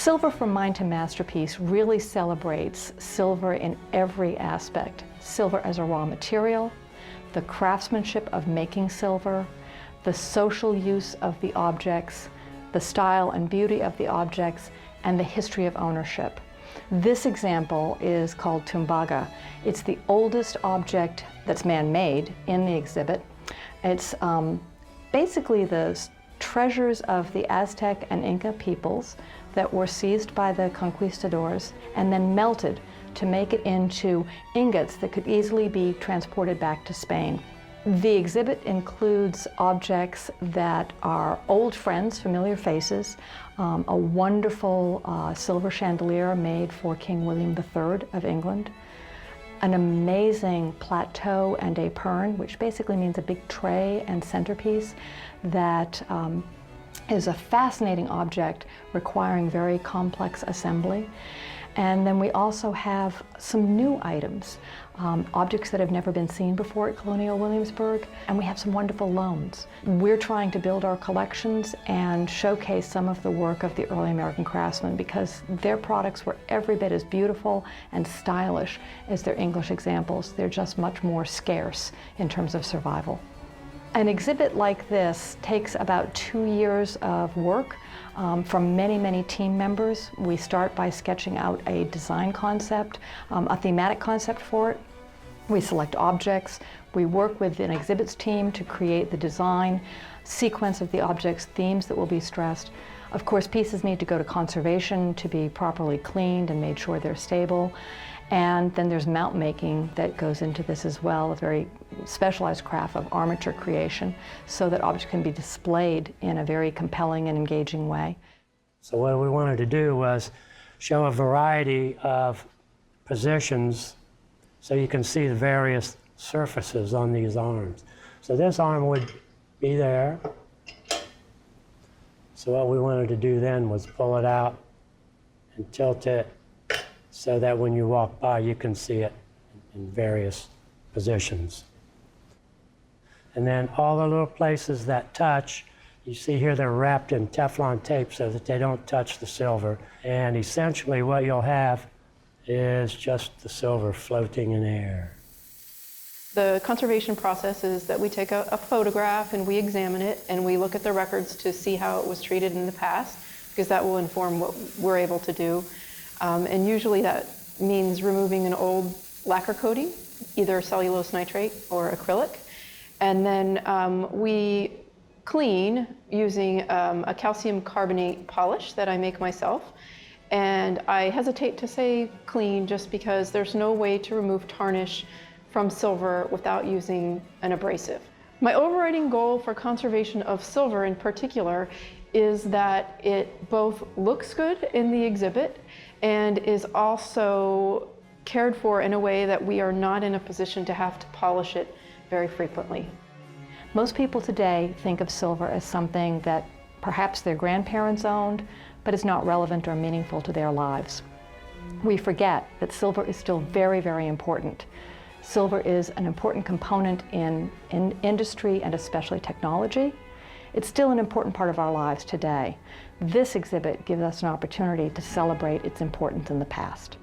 Silver from Mine to Masterpiece really celebrates silver in every aspect. Silver as a raw material, the craftsmanship of making silver, the social use of the objects, the style and beauty of the objects, and the history of ownership. This example is called Tumbaga. It's the oldest object that's man-made in the exhibit. It's basically the treasures of the Aztec and Inca peoples that were seized by the conquistadors and then melted to make it into ingots that could easily be transported back to Spain. The exhibit includes objects that are old friends, familiar faces, a wonderful silver chandelier made for King William III of England, an amazing plateau and épergne, which basically means a big tray and centerpiece that is a fascinating object requiring very complex assembly. And then we also have some new items, objects that have never been seen before at Colonial Williamsburg, and we have some wonderful loans. We're trying to build our collections and showcase some of the work of the early American craftsmen because their products were every bit as beautiful and stylish as their English examples. They're just much more scarce in terms of survival. An exhibit like this takes about 2 years of work from many, many team members. We start by sketching out a design concept, a thematic concept for it. We select objects. We work with an exhibits team to create the design, sequence of the objects, themes that will be stressed. Of course, pieces need to go to conservation to be properly cleaned and made sure they're stable. And then there's mount making that goes into this as well, a very specialized craft of armature creation so that objects can be displayed in a very compelling and engaging way. So what we wanted to do was show a variety of positions so you can see the various surfaces on these arms. So this arm would be there. So what we wanted to do then was pull it out and tilt it so that when you walk by, you can see it in various positions. And then all the little places that touch, you see here they're wrapped in Teflon tape so that they don't touch the silver. And essentially what you'll have is just the silver floating in air. The conservation process is that we take a photograph and we examine it and we look at the records to see how it was treated in the past, because that will inform what we're able to do. And usually that means removing an old lacquer coating, either cellulose nitrate or acrylic. And then we clean using a calcium carbonate polish that I make myself. And I hesitate to say clean just because there's no way to remove tarnish from silver without using an abrasive. My overriding goal for conservation of silver in particular is that it both looks good in the exhibit and is also cared for in a way that we are not in a position to have to polish it very frequently. Most people today think of silver as something that perhaps their grandparents owned, but is not relevant or meaningful to their lives. We forget that silver is still very, very important. Silver is an important component in industry and especially technology. It's still an important part of our lives today. This exhibit gives us an opportunity to celebrate its importance in the past.